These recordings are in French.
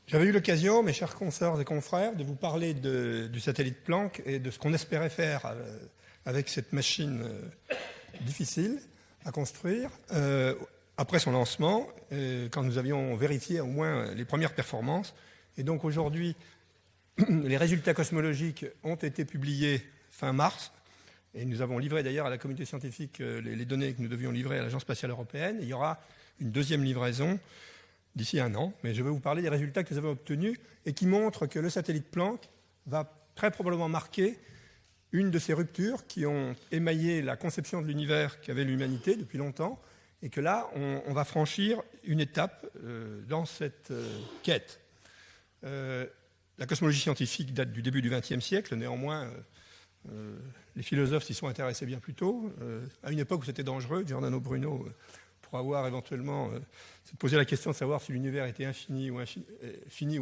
J'avais eu l'occasion, mes chers consoeurs et confrères, de vous parler du satellite Planck et de ce qu'on espérait faire avec cette machine difficile à construire après son lancement, quand nous avions vérifié au moins les premières performances. Et donc aujourd'hui, les résultats cosmologiques ont été publiés fin mars, et nous avons livré d'ailleurs à la communauté scientifique les données que nous devions livrer à l'Agence spatiale européenne. Et il y aura une deuxième livraison d'ici un an, mais je vais vous parler des résultats que nous avons obtenus et qui montrent que le satellite Planck va très probablement marquer une de ces ruptures qui ont émaillé la conception de l'univers qu'avait l'humanité depuis longtemps, et que là, on va franchir une étape dans cette quête. La cosmologie scientifique date du début du XXe siècle, néanmoins, les philosophes s'y sont intéressés bien plus tôt, à une époque où c'était dangereux. Giordano Bruno, pour avoir éventuellement se poser la question de savoir si l'univers était fini ou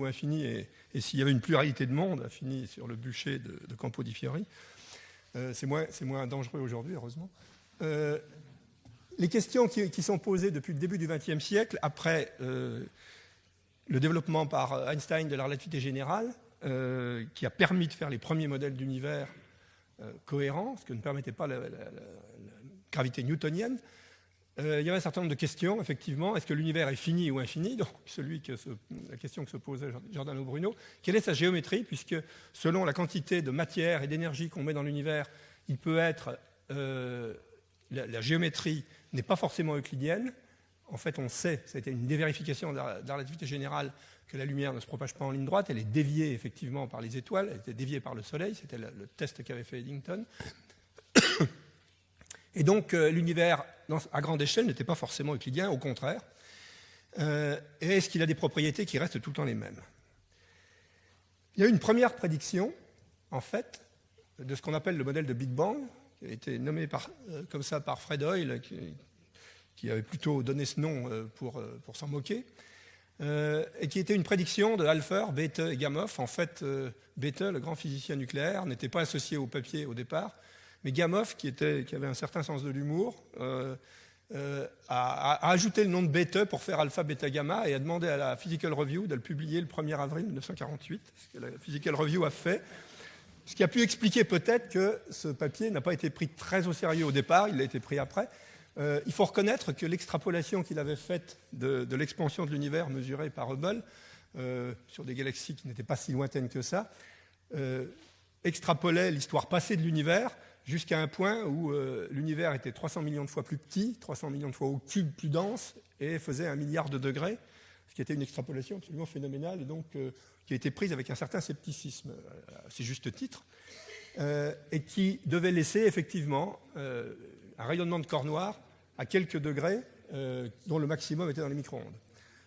infini, et s'il y avait une pluralité de mondes, infini sur le bûcher de Campo di Fiori. C'est moins dangereux aujourd'hui, heureusement. Les questions qui sont posées depuis le début du XXe siècle, après le développement par Einstein de la relativité générale, qui a permis de faire les premiers modèles d'univers cohérents, ce que ne permettait pas la gravité newtonienne. Il y avait un certain nombre de questions, effectivement. Est-ce que l'univers est fini ou infini? Donc, la question que se posait Giordano Bruno. Quelle est sa géométrie? Puisque selon la quantité de matière et d'énergie qu'on met dans l'univers, il peut être... la géométrie n'est pas forcément euclidienne. En fait, on sait, ça a été une dévérification de la relativité générale, que la lumière ne se propage pas en ligne droite. Elle est déviée, effectivement, par les étoiles. Elle était déviée par le Soleil. C'était le test qu'avait fait Eddington. Et donc, l'univers, à grande échelle, n'était pas forcément euclidien, au contraire. Et est-ce qu'il a des propriétés qui restent tout le temps les mêmes? Il y a eu une première prédiction, en fait, de ce qu'on appelle le modèle de Big Bang, qui a été nommé comme ça par Fred Hoyle, qui avait plutôt donné ce nom pour s'en moquer, et qui était une prédiction de Alpher, Bethe et Gamow. En fait, Bethe, le grand physicien nucléaire, n'était pas associé au papier au départ, mais Gamow, qui avait un certain sens de l'humour, a ajouté le nom de Bethe pour faire alpha, bêta, gamma, et a demandé à la Physical Review de le publier le 1er avril 1948, ce que la Physical Review a fait, ce qui a pu expliquer peut-être que ce papier n'a pas été pris très au sérieux au départ, il a été pris après. Il faut reconnaître que l'extrapolation qu'il avait faite de l'expansion de l'univers mesurée par Hubble sur des galaxies qui n'étaient pas si lointaines que ça, extrapolait l'histoire passée de l'univers jusqu'à un point où l'univers était 300 millions de fois plus petit, 300 millions de fois au cube plus dense, et faisait 1 milliard de degrés, ce qui était une extrapolation absolument phénoménale, et donc qui a été prise avec un certain scepticisme, à ses justes titres, et qui devait laisser effectivement un rayonnement de corps noir à quelques degrés, dont le maximum était dans les micro-ondes.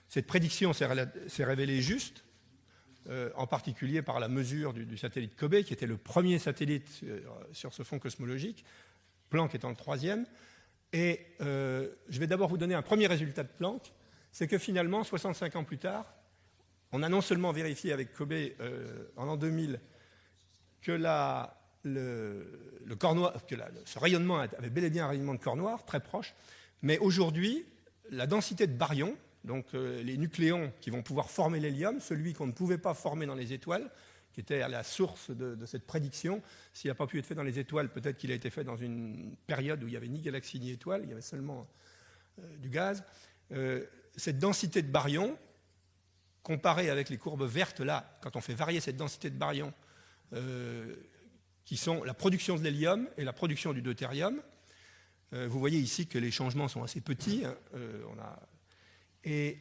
Cette prédiction s'est révélée juste, en particulier par la mesure du satellite Kobe, qui était le premier satellite sur ce fond cosmologique, Planck étant le troisième. Et je vais d'abord vous donner un premier résultat de Planck, c'est que finalement, 65 ans plus tard, on a non seulement vérifié avec Kobe en l'an 2000 que le corps noir, ce rayonnement avait bel et bien un rayonnement de corps noir, très proche, mais aujourd'hui, la densité de baryons, donc les nucléons qui vont pouvoir former l'hélium, celui qu'on ne pouvait pas former dans les étoiles, qui était à la source de cette prédiction. S'il n'a pas pu être fait dans les étoiles, peut-être qu'il a été fait dans une période où il n'y avait ni galaxie ni étoile, il y avait seulement du gaz. Cette densité de baryons, comparée avec les courbes vertes, là, quand on fait varier cette densité de baryons, qui sont la production de l'hélium et la production du deutérium, vous voyez ici que les changements sont assez petits. Et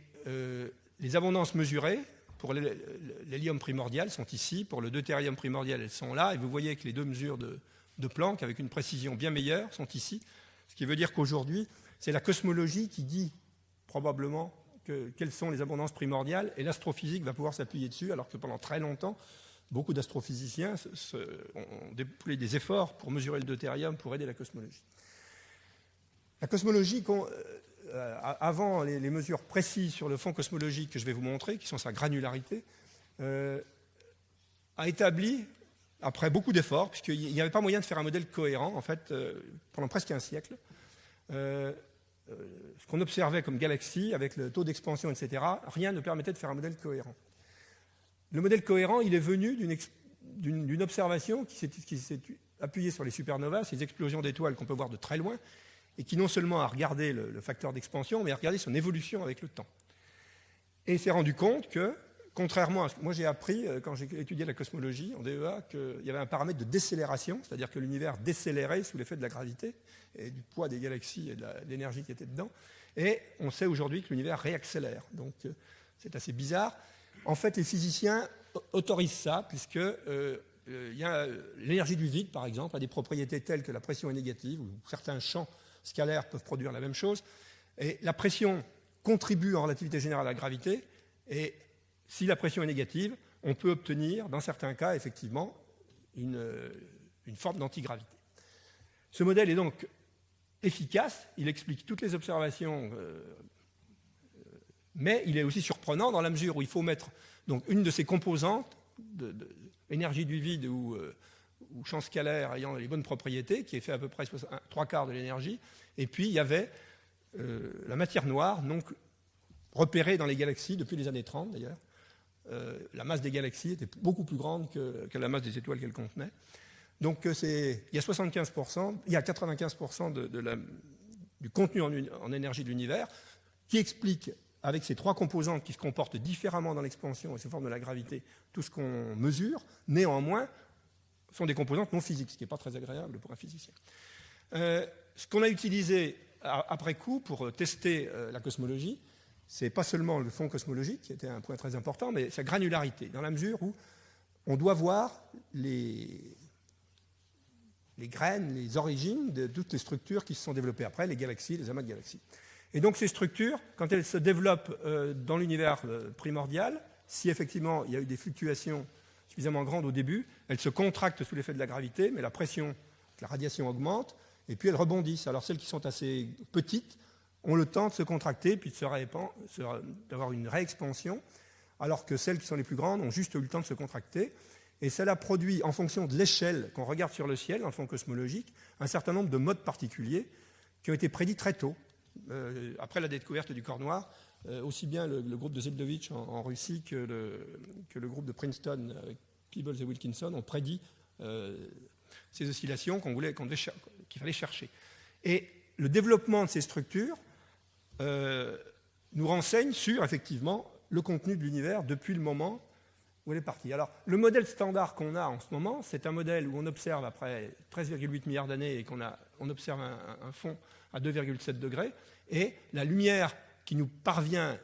les abondances mesurées pour l'hélium primordial sont ici, pour le deutérium primordial elles sont là, et vous voyez que les deux mesures de Planck, avec une précision bien meilleure, sont ici, ce qui veut dire qu'aujourd'hui, c'est la cosmologie qui dit probablement quelles sont les abondances primordiales, et l'astrophysique va pouvoir s'appuyer dessus, alors que pendant très longtemps, beaucoup d'astrophysiciens ont déployé des efforts pour mesurer le deutérium pour aider la cosmologie. La cosmologie... avant les mesures précises sur le fond cosmologique que je vais vous montrer, qui sont sa granularité, a établi, après beaucoup d'efforts, puisqu'il n'y avait pas moyen de faire un modèle cohérent, en fait, pendant presque un siècle, ce qu'on observait comme galaxies, avec le taux d'expansion, etc., rien ne permettait de faire un modèle cohérent. Le modèle cohérent, il est venu d'une observation qui s'est appuyée sur les supernovas, ces explosions d'étoiles qu'on peut voir de très loin, et qui non seulement a regardé le facteur d'expansion, mais a regardé son évolution avec le temps. Et il s'est rendu compte que, contrairement à ce que moi j'ai appris quand j'ai étudié la cosmologie en DEA, qu'il y avait un paramètre de décélération, c'est-à-dire que l'univers décélérait sous l'effet de la gravité et du poids des galaxies et de l'énergie qui était dedans. Et on sait aujourd'hui que l'univers réaccélère. Donc c'est assez bizarre. En fait, les physiciens autorisent ça, puisque l'énergie du vide, par exemple, a des propriétés telles que la pression est négative, ou certains champs scalaires peuvent produire la même chose. Et la pression contribue en relativité générale à la gravité, et si la pression est négative, on peut obtenir, dans certains cas, effectivement, une forme d'antigravité. Ce modèle est donc efficace, il explique toutes les observations, mais il est aussi surprenant dans la mesure où il faut mettre donc, une de ces composantes, énergie du vide ou champ scalaire ayant les bonnes propriétés, qui est fait à peu près 3/4 de l'énergie, et puis il y avait la matière noire, donc repérée dans les galaxies depuis les années 30 d'ailleurs. La masse des galaxies était beaucoup plus grande que la masse des étoiles qu'elles contenaient. Donc il y a 75%, il y a 95% du contenu en énergie de l'univers qui explique, avec ces trois composantes qui se comportent différemment dans l'expansion et sous forme de la gravité, tout ce qu'on mesure, néanmoins, sont des composantes non physiques, ce qui n'est pas très agréable pour un physicien. Ce qu'on a utilisé après coup pour tester la cosmologie, c'est pas seulement le fond cosmologique, qui était un point très important, mais sa granularité, dans la mesure où on doit voir les graines, les origines de toutes les structures qui se sont développées après, les galaxies, les amas de galaxies. Et donc ces structures, quand elles se développent dans l'univers primordial, si effectivement il y a eu des fluctuations suffisamment grandes au début, elles se contractent sous l'effet de la gravité, mais la pression, la radiation augmente, et puis elles rebondissent. Alors celles qui sont assez petites ont le temps de se contracter, puis d'avoir une réexpansion, alors que celles qui sont les plus grandes ont juste eu le temps de se contracter. Et cela produit, en fonction de l'échelle qu'on regarde sur le ciel, dans le fond cosmologique, un certain nombre de modes particuliers qui ont été prédits très tôt. Après la découverte du corps noir, aussi bien le groupe de Zeldovich en Russie que le groupe de Princeton, Peebles et Wilkinson, ont prédit ces oscillations qu'il fallait chercher. Et le développement de ces structures nous renseigne sur, effectivement, le contenu de l'univers depuis le moment où elle est partie. Alors, le modèle standard qu'on a en ce moment, c'est un modèle où on observe, après 13,8 milliards d'années, et on observe un fond à 2,7 degrés, et la lumière qui nous parvient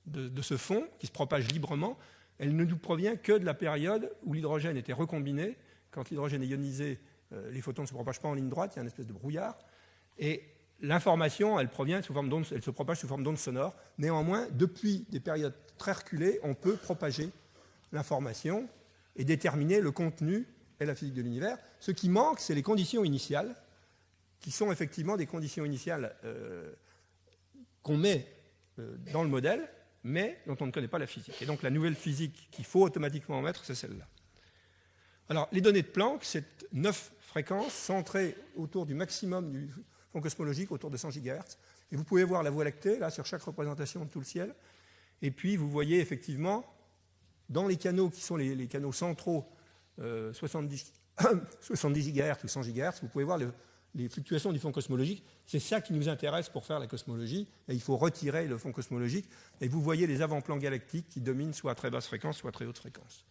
de ce fond, qui se propage librement, elle ne nous provient que de la période où l'hydrogène était recombiné. Quand l'hydrogène est ionisé, les photons ne se propagent pas en ligne droite, il y a une espèce de brouillard, et l'information, elle se propage sous forme d'ondes sonores. Néanmoins, depuis des périodes très reculées, on peut propager l'information et déterminer le contenu et la physique de l'univers. Ce qui manque, c'est les conditions initiales, qui sont effectivement des conditions initiales qu'on met dans le modèle, mais dont on ne connaît pas la physique. Et donc la nouvelle physique qu'il faut automatiquement mettre, c'est celle-là. Alors, les données de Planck, c'est 9 fréquences centrées autour du maximum du fond cosmologique, autour de 100 GHz. Et vous pouvez voir la Voie lactée, là, sur chaque représentation de tout le ciel. Et puis, vous voyez effectivement, dans les canaux qui sont les canaux centraux, 70 GHz ou 100 GHz, vous pouvez voir les fluctuations du fond cosmologique. C'est ça qui nous intéresse pour faire la cosmologie. Et il faut retirer le fond cosmologique. Et vous voyez les avant-plans galactiques qui dominent soit à très basse fréquence, soit à très haute fréquence.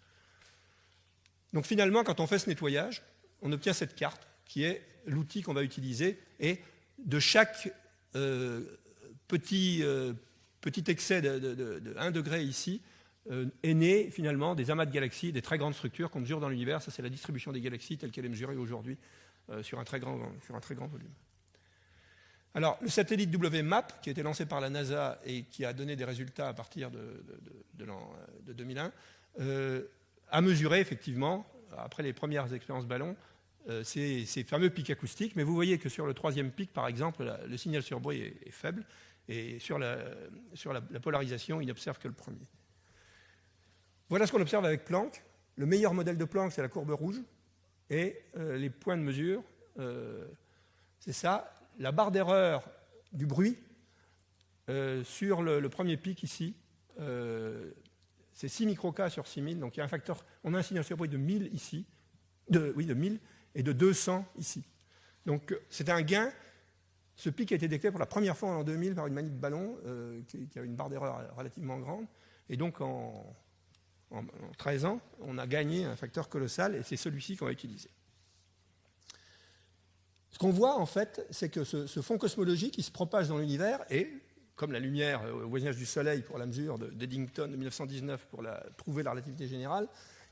Donc finalement, quand on fait ce nettoyage, on obtient cette carte qui est l'outil qu'on va utiliser. Et de chaque petit excès de 1 degré ici, est né finalement des amas de galaxies, des très grandes structures qu'on mesure dans l'univers. Ça, c'est la distribution des galaxies telle qu'elle est mesurée aujourd'hui sur un très grand volume. Alors, le satellite WMAP, qui a été lancé par la NASA et qui a donné des résultats à partir de 2001, a mesuré effectivement, après les premières expériences ballons, ces fameux pics acoustiques. Mais vous voyez que sur le 3e pic, par exemple, le signal sur bruit est faible, et sur la polarisation, il n'observe que le premier. Voilà ce qu'on observe avec Planck. Le meilleur modèle de Planck, c'est la courbe rouge. Et les points de mesure, c'est ça. La barre d'erreur du bruit sur le premier pic ici c'est 6 microcas sur 6000, donc il y a un facteur, on a un signal sur bruit de 1000 ici, de 1000 et de 200 ici. Donc c'est un gain. Ce pic a été détecté pour la première fois en l'an 2000 par une manip ballon qui a une barre d'erreur relativement grande. Et donc en 13 ans, on a gagné un facteur colossal et c'est celui-ci qu'on va utiliser. Ce qu'on voit en fait, c'est que ce fond cosmologique il se propage dans l'univers et, comme la lumière au voisinage du Soleil pour la mesure d'Eddington de 1919 pour prouver la relativité générale,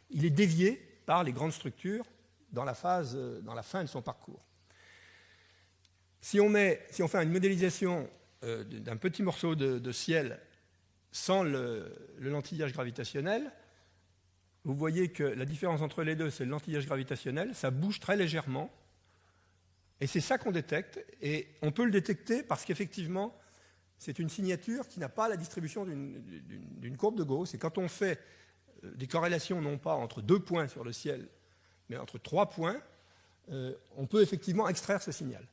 il est dévié par les grandes structures dans la fin de son parcours. Si on fait une modélisation d'un petit morceau de ciel sans le lentillage gravitationnel, vous voyez que la différence entre les deux, c'est le lentillage gravitationnel, ça bouge très légèrement, et c'est ça qu'on détecte, et on peut le détecter parce qu'effectivement, c'est une signature qui n'a pas la distribution d'une courbe de Gauss, et quand on fait des corrélations non pas entre 2 points sur le ciel, mais entre 3 points, on peut effectivement extraire ce signal.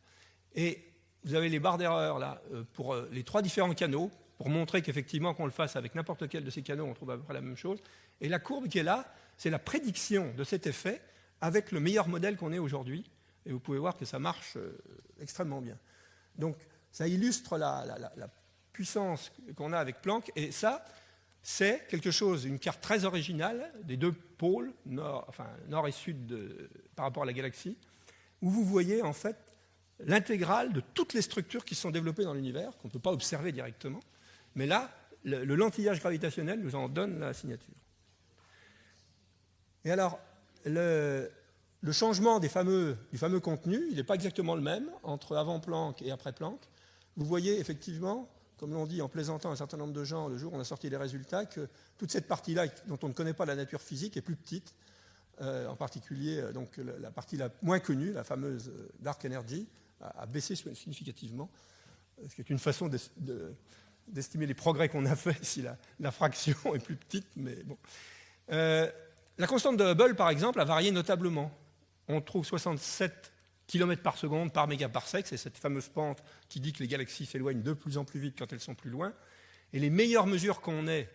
Et vous avez les barres d'erreur là pour les 3 différents canaux, pour montrer qu'effectivement, qu'on le fasse avec n'importe quel de ces canaux, on trouve à peu près la même chose. Et la courbe qui est là, c'est la prédiction de cet effet avec le meilleur modèle qu'on ait aujourd'hui. Et vous pouvez voir que ça marche extrêmement bien. Donc, ça illustre la puissance qu'on a avec Planck. Et ça, c'est quelque chose, une carte très originale des 2 pôles, nord et sud par rapport à la galaxie, où vous voyez en fait l'intégrale de toutes les structures qui sont développées dans l'univers, qu'on ne peut pas observer directement. Mais là, le lentillage gravitationnel nous en donne la signature. Et alors, le changement du fameux contenu, il n'est pas exactement le même entre avant Planck et après Planck. Vous voyez effectivement, comme l'ont dit en plaisantant un certain nombre de gens le jour où on a sorti les résultats, que toute cette partie-là, dont on ne connaît pas la nature physique, est plus petite. En particulier, donc, la partie la moins connue, la fameuse Dark Energy, a baissé significativement, ce qui est une façon d'estimer les progrès qu'on a fait si la fraction est plus petite. Mais bon. La constante de Hubble, par exemple, a varié notablement. On trouve 67 km par seconde par mégaparsec, c'est cette fameuse pente qui dit que les galaxies s'éloignent de plus en plus vite quand elles sont plus loin. Et les meilleures mesures qu'on ait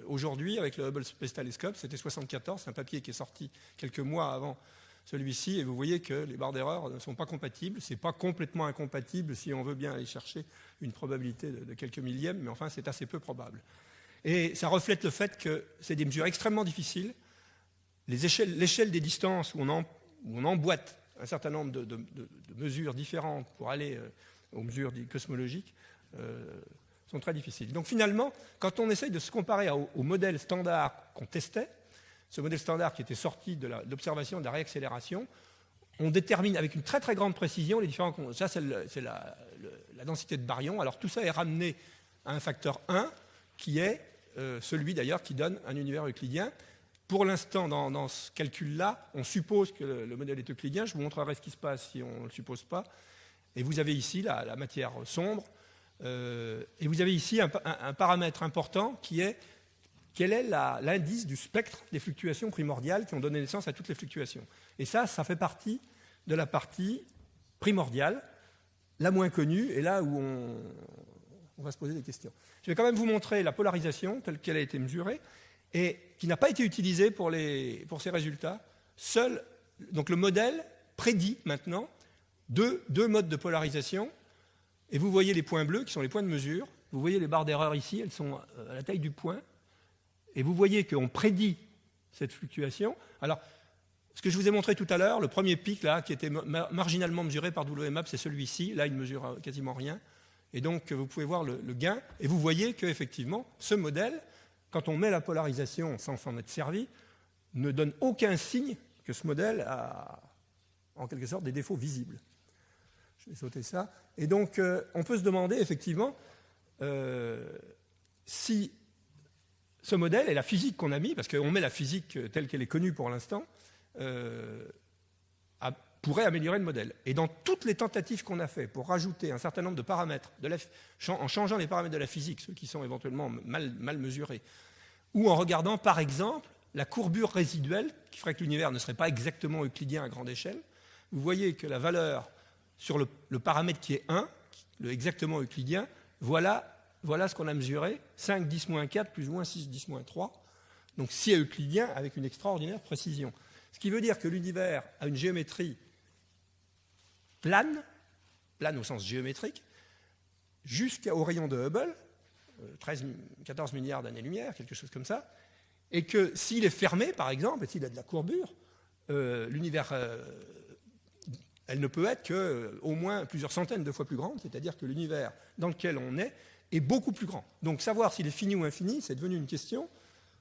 aujourd'hui avec le Hubble Space Telescope, c'était 74, c'est un papier qui est sorti quelques mois avant celui-ci, et vous voyez que les barres d'erreur ne sont pas compatibles. Ce n'est pas complètement incompatible si on veut bien aller chercher une probabilité de quelques millièmes, mais enfin c'est assez peu probable. Et ça reflète le fait que c'est des mesures extrêmement difficiles. L'échelle des distances où on emboîte un certain nombre de mesures différentes pour aller aux mesures cosmologiques sont très difficiles. Donc finalement, quand on essaye de se comparer au modèle standard qu'on testait, ce modèle standard qui était sorti de l'observation de la réaccélération, on détermine avec une très très grande précision les différents... Ça, c'est la densité de baryons. Alors tout ça est ramené à un facteur 1, qui est celui d'ailleurs qui donne un univers euclidien. Pour l'instant, dans ce calcul-là, on suppose que le modèle est euclidien. Je vous montrerai ce qui se passe si on ne le suppose pas. Et vous avez ici la matière sombre. Et vous avez ici un paramètre important qui est quel est l'indice du spectre des fluctuations primordiales qui ont donné naissance à toutes les fluctuations. Et ça fait partie de la partie primordiale, la moins connue, et là où on va se poser des questions. Je vais quand même vous montrer la polarisation telle qu'elle a été mesurée, et qui n'a pas été utilisée pour ces résultats. Donc le modèle prédit maintenant deux modes de polarisation, et vous voyez les points bleus qui sont les points de mesure. Vous voyez les barres d'erreur ici, elles sont à la taille du point. Et vous voyez qu'on prédit cette fluctuation. Alors, ce que je vous ai montré tout à l'heure, le premier pic là, qui était marginalement mesuré par WMAP, c'est celui-ci. Là, il ne mesure quasiment rien. Et donc, vous pouvez voir le gain. Et vous voyez qu'effectivement, ce modèle, quand on met la polarisation sans s'en être servi, ne donne aucun signe que ce modèle a, en quelque sorte, des défauts visibles. Je vais sauter ça. Et donc, on peut se demander, effectivement, si ce modèle et la physique qu'on a mis, parce qu'on met la physique telle qu'elle est connue pour l'instant, pourrait améliorer le modèle. Et dans toutes les tentatives qu'on a fait pour rajouter un certain nombre de paramètres, en changeant les paramètres de la physique, ceux qui sont éventuellement mal mesurés, ou en regardant, par exemple, la courbure résiduelle, qui ferait que l'univers ne serait pas exactement euclidien à grande échelle, vous voyez que la valeur sur le paramètre qui est 1, le exactement euclidien, voilà ce qu'on a mesuré, 5, 10, moins 4, plus ou moins 6, 10, moins 3. Donc si euclidien avec une extraordinaire précision. Ce qui veut dire que l'univers a une géométrie plane au sens géométrique, jusqu'au rayon de Hubble, 14 milliards d'années-lumière, quelque chose comme ça, et que s'il est fermé, par exemple, et s'il a de la courbure, l'univers, elle ne peut être qu'au moins plusieurs centaines de fois plus grande, c'est-à-dire que l'univers dans lequel on est beaucoup plus grand. Donc savoir s'il est fini ou infini, c'est devenu une question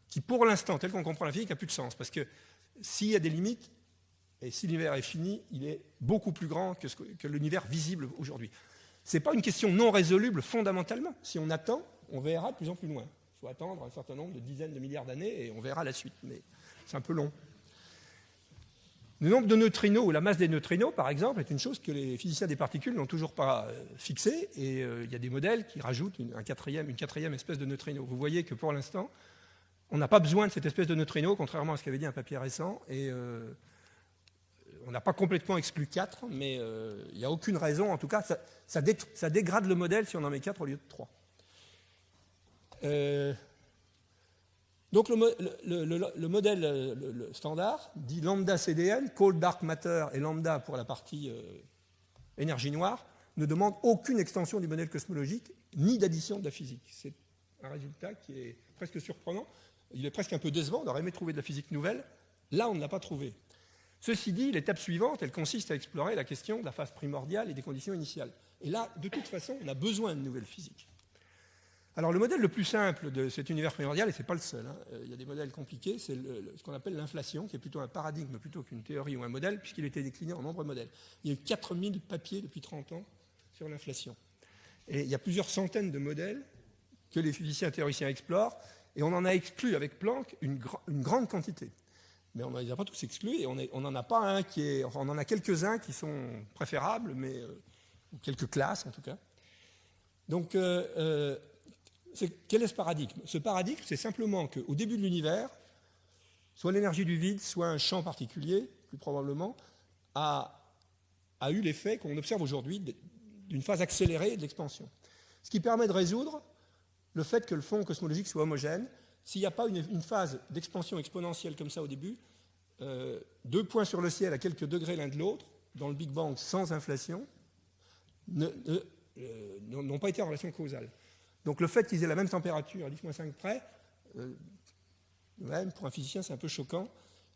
qui, pour l'instant, telle qu'on comprend la physique, n'a plus de sens, parce que s'il y a des limites, et si l'univers est fini, il est beaucoup plus grand que l'univers visible aujourd'hui. Ce n'est pas une question non résoluble fondamentalement. Si on attend, on verra de plus en plus loin. Il faut attendre un certain nombre de dizaines de milliards d'années et on verra la suite. Mais c'est un peu long. Le nombre de neutrinos ou la masse des neutrinos, par exemple, est une chose que les physiciens des particules n'ont toujours pas fixée. Et il y a des modèles qui rajoutent une quatrième espèce de neutrino. Vous voyez que pour l'instant, on n'a pas besoin de cette espèce de neutrino, contrairement à ce qu'avait dit un papier récent. Et on n'a pas complètement exclu 4, mais il n'y a aucune raison. En tout cas, ça dégrade le modèle si on en met 4 au lieu de 3. Donc le modèle le standard dit lambda CDN, cold dark matter et lambda pour la partie énergie noire, ne demande aucune extension du modèle cosmologique ni d'addition de la physique. C'est un résultat qui est presque surprenant. Il est presque un peu décevant. On aurait aimé trouver de la physique nouvelle. Là, on ne l'a pas trouvé. Ceci dit, l'étape suivante, elle consiste à explorer la question de la phase primordiale et des conditions initiales. Et là, de toute façon, on a besoin de nouvelles physiques. Alors, le modèle le plus simple de cet univers primordial, et ce n'est pas le seul, il y a des modèles compliqués, c'est ce qu'on appelle l'inflation, qui est plutôt un paradigme plutôt qu'une théorie ou un modèle, puisqu'il a été décliné en nombreux modèles. Il y a eu 4000 papiers depuis 30 ans sur l'inflation. Et il y a plusieurs centaines de modèles que les physiciens théoriciens explorent, et on en a exclu avec Planck une grande quantité. Mais on ne les a pas tous exclus, et on n'en a pas un qui est... Enfin, on en a quelques-uns qui sont préférables, mais ou quelques classes en tout cas. Donc, quel est ce paradigme? Ce paradigme, c'est simplement qu'au début de l'univers, soit l'énergie du vide, soit un champ particulier, plus probablement, a eu l'effet qu'on observe aujourd'hui d'une phase accélérée de l'expansion. Ce qui permet de résoudre le fait que le fond cosmologique soit homogène. S'il n'y a pas une phase d'expansion exponentielle comme ça au début, 2 points sur le ciel à quelques degrés l'un de l'autre, dans le Big Bang sans inflation, n'ont pas été en relation causale. Donc le fait qu'ils aient la même température à 10-5 près, même pour un physicien, c'est un peu choquant.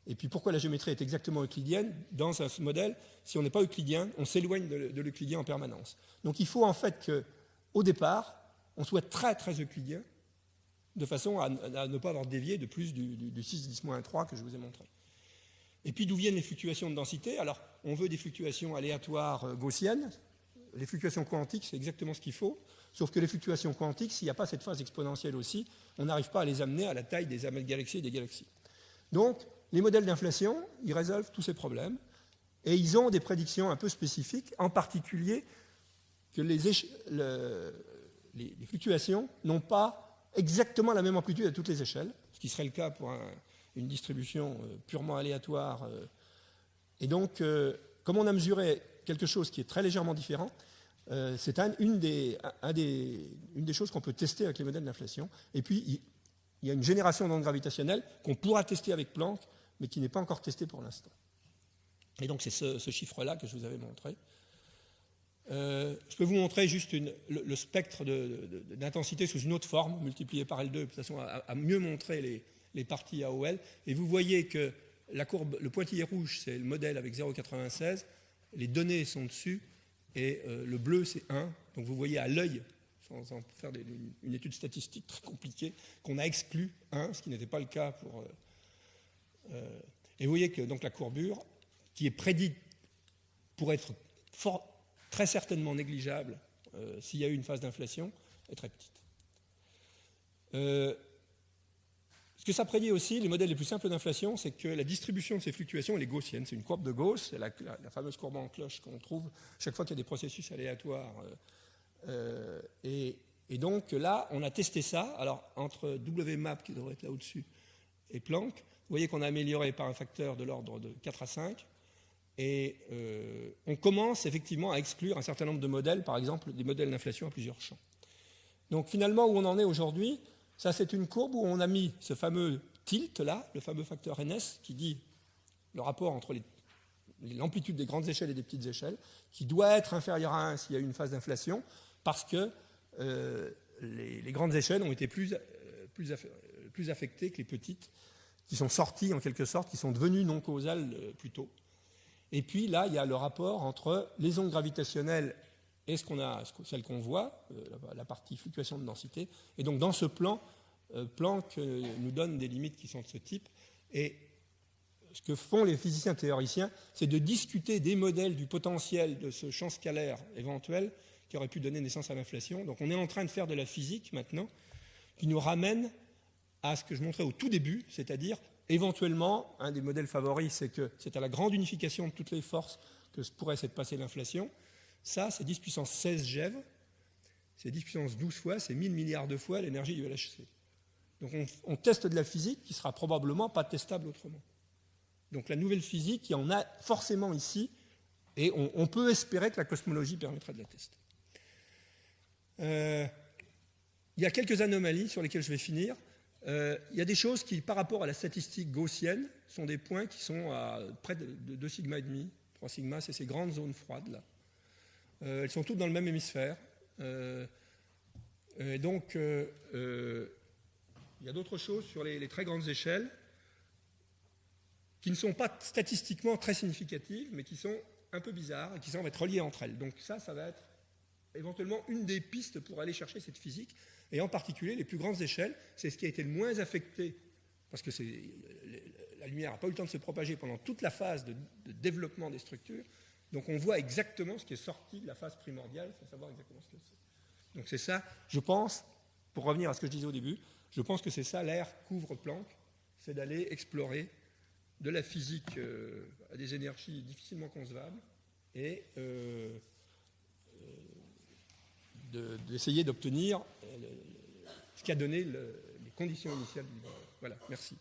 Et puis pourquoi la géométrie est exactement euclidienne dans ce modèle? Si on n'est pas euclidien, on s'éloigne de l'euclidien en permanence. Donc il faut en fait qu'au départ, on soit très très euclidien, de façon à ne pas avoir dévié de plus du 6-10-3 que je vous ai montré. Et puis d'où viennent les fluctuations de densité? Alors, on veut des fluctuations aléatoires gaussiennes. Les fluctuations quantiques, c'est exactement ce qu'il faut. Sauf que les fluctuations quantiques, s'il n'y a pas cette phase exponentielle aussi, on n'arrive pas à les amener à la taille des galaxies et des galaxies. Donc, les modèles d'inflation, ils résolvent tous ces problèmes. Et ils ont des prédictions un peu spécifiques, en particulier que les fluctuations n'ont pas exactement la même amplitude à toutes les échelles, ce qui serait le cas pour une distribution purement aléatoire. Et donc, comme on a mesuré quelque chose qui est très légèrement différent, c'est une des choses qu'on peut tester avec les modèles d'inflation. Et puis, il y a une génération d'ondes gravitationnelles qu'on pourra tester avec Planck, mais qui n'est pas encore testée pour l'instant. Et donc, c'est ce chiffre-là que je vous avais montré. Je peux vous montrer juste le spectre d'intensité sous une autre forme, multiplié par L2, de façon à mieux montrer les parties AOL. Et vous voyez que la courbe, le pointillé rouge, c'est le modèle avec 0,96. Les données sont dessus. Et le bleu, c'est 1. Donc vous voyez à l'œil, sans faire une étude statistique très compliquée, qu'on a exclu 1, ce qui n'était pas le cas pour... et vous voyez que donc, la courbure, qui est prédite pour être très certainement négligeable s'il y a eu une phase d'inflation, est très petite. Ce que ça prédit aussi, les modèles les plus simples d'inflation, c'est que la distribution de ces fluctuations, elle est gaussienne. C'est une courbe de Gauss, c'est la fameuse courbe en cloche qu'on trouve chaque fois qu'il y a des processus aléatoires. Et donc là, on a testé ça. Alors, entre WMAP, qui devrait être là au-dessus, et Planck, vous voyez qu'on a amélioré par un facteur de l'ordre de 4 à 5. Et on commence effectivement à exclure un certain nombre de modèles, par exemple des modèles d'inflation à plusieurs champs. Donc finalement, où on en est aujourd'hui, ça c'est une courbe où on a mis ce fameux tilt, là, le fameux facteur NS, qui dit le rapport entre l'amplitude des grandes échelles et des petites échelles, qui doit être inférieur à 1 s'il y a eu une phase d'inflation, parce que les grandes échelles ont été plus affectées que les petites, qui sont sorties en quelque sorte, qui sont devenues non causales plus tôt. Et puis là, il y a le rapport entre les ondes gravitationnelles et celle qu'on voit, la partie fluctuation de densité. Et donc dans ce plan, Planck nous donne des limites qui sont de ce type. Et ce que font les physiciens théoriciens, c'est de discuter des modèles du potentiel de ce champ scalaire éventuel qui aurait pu donner naissance à l'inflation. Donc on est en train de faire de la physique maintenant, qui nous ramène à ce que je montrais au tout début, c'est-à-dire éventuellement, un des modèles favoris, c'est que c'est à la grande unification de toutes les forces que pourrait s'être passée l'inflation. Ça, c'est 10 puissance 16 GeV, c'est 10 puissance 12 fois, c'est 1000 milliards de fois l'énergie du LHC. Donc on teste de la physique qui sera probablement pas testable autrement. Donc la nouvelle physique, il y en a forcément ici, et on peut espérer que la cosmologie permettra de la tester. Il y a quelques anomalies sur lesquelles je vais finir. Il y a des choses qui, par rapport à la statistique gaussienne, sont des points qui sont à près de 2 sigma et demi, 3 sigma, c'est ces grandes zones froides là. Elles sont toutes dans le même hémisphère. Et donc, il y a d'autres choses sur les très grandes échelles qui ne sont pas statistiquement très significatives, mais qui sont un peu bizarres et qui semblent être reliées entre elles. Donc ça va être éventuellement une des pistes pour aller chercher cette physique. Et en particulier, les plus grandes échelles, c'est ce qui a été le moins affecté, parce que la lumière n'a pas eu le temps de se propager pendant toute la phase de développement des structures. Donc on voit exactement ce qui est sorti de la phase primordiale, sans savoir exactement ce que c'est. Donc c'est ça, je pense, pour revenir à ce que je disais au début, je pense que c'est ça l'ère qu'ouvre Planck, c'est d'aller explorer de la physique à des énergies difficilement concevables et d'essayer d'obtenir ce qu'a donné les conditions initiales du monde. Voilà, merci.